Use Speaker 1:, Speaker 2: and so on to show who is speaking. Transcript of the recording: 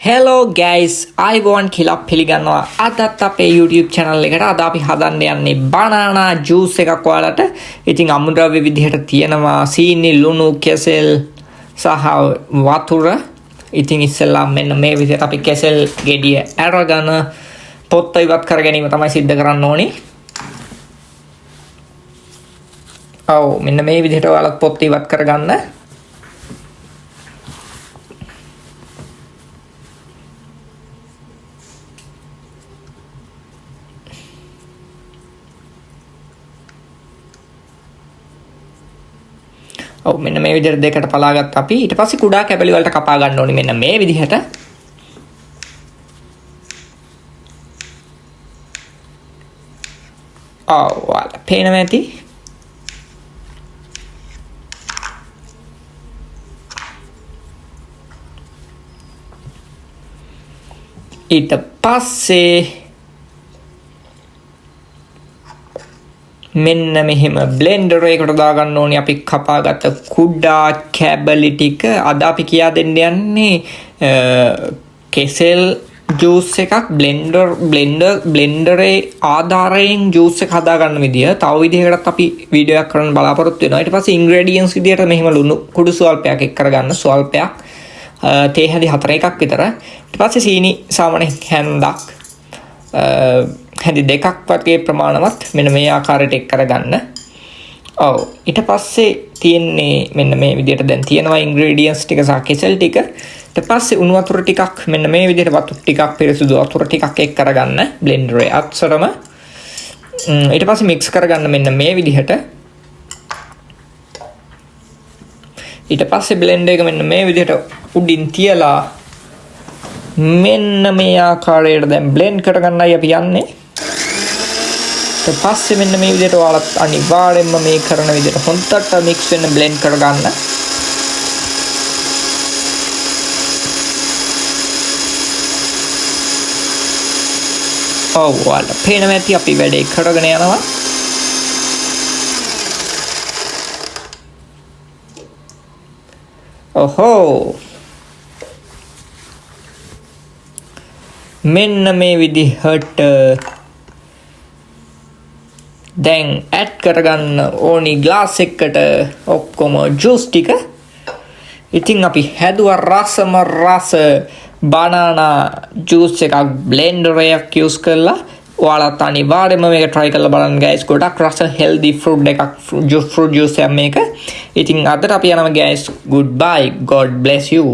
Speaker 1: Hello guys, අයිබෝන් කියලා පිළිගන්නවා අදත් අපේ YouTube channel එකට. අද අපි හදන්න යන්නේ banana juice එකක් ඔයාලට. ඉතින් අමුද්‍රව්‍ය විදිහට තියෙනවා සීනි, ලුණු, කෙසෙල් සහ වතුර. ඉතින් ඉස්සෙල්ලා මෙන්න මේ විදිහට අපි කෙසෙල් ගෙඩිය අරගෙන පොත්ත ඉවත් කර ගැනීම තමයි සිද්ධ කරන්න ඕනේ. මෙන්න මේ විදිහට ඔයාලත් පොත්ත ඉවත් කරගන්න. මෙන්න මේ විදිහට දෙකට පලාගත්ත අපි ඊට පස්සේ කුඩා කැබලි වලට කපා ගන්න ඕනේ මෙන්න මේ විදිහට. ඔයාලා පේනවා ඇති. ඊට පස්සේ මෙන්න මෙහෙම බ්ලෙන්ඩර් එකකට දාගන්න ඕනේ අපි කපාගත්ත කුඩා කැබලි ටික. අද අපි කියා දෙන්න යන්නේ කෙසෙල් ජූස් එකක් බ්ලෙන්ඩරේ ආධාරයෙන් ජූස් එක හදාගන්න විදිය. තව විදිහකටත් අපි වීඩියෝ එකක් කරන්න බලාපොරොත්තු වෙනවා. ඊට පස්සේ ඉන්ග්‍රෙඩියන්ට්ස් විදියට මෙහෙම ලුණු කුඩු ස්වල්පයක් එක් කරගන්න. ස්වල්පයක් තේ හැඳි 4 එකක් විතර. ඊට පස්සේ සීනි සාමාන්‍ය හැන්දක් හැඳි 2ක් වගේ ප්‍රමාණවත් මෙන්න මේ ආකාරයට එක් කරගන්න. ඊට පස්සේ තියෙන්නේ මෙන්න මේ විදිහට දැන් තියෙනවා ඉන්ග්‍රෙඩියන්ට්ස් ටික සහ කෙසෙල් ටික. ඊට පස්සේ උණු වතුර ටිකක් මෙන්න මේ විදිහට වතුර ටිකක් පිරිසුදු වතුර ටිකක් එක් කරගන්න බ්ලෙන්ඩරේ අත්සරම. ඊට පස්සේ මික්ස් කරගන්න මෙන්න මේ විදිහට. ඊට පස්සේ බ්ලෙන්ඩර් එක මෙන්න මේ විදිහට උඩින් තියලා මෙන්න මේ ආකාරයට දැන් බ්ලෙන්ඩ් කරගන්නයි අපි යන්නේ. ඊට පස්සේ මෙන්න මේ විදිහට ඔයාලත් අනිවාර්යෙන්ම මේ කරන විදිහට හොඳට මික්ස් වෙන්න බ්ලෙන්ඩ් කරගන්න. ඔයාලට පේනවා ඇති අපි වැඩේ කරගෙන යනවා. මෙන්න මේ විදිහට දැන් ඇඩ් කරගන්න ඕනි ග්ලාස් එකකට ඔක්කොම ජූස් ටික. ඉතින් අපි හැදුවා රසම රස banana juice එකක් බ්ලෙන්ඩර් එකක් යූස් කරලා. ඔයාලත් අනිවාර්යයෙන්ම මේක try කරලා බලන්න guys. ගොඩක් රස healthy fruit එකක් fruit juice එක මේක. ඉතින් අදට අපි යනවා guys. Goodbye. God bless you.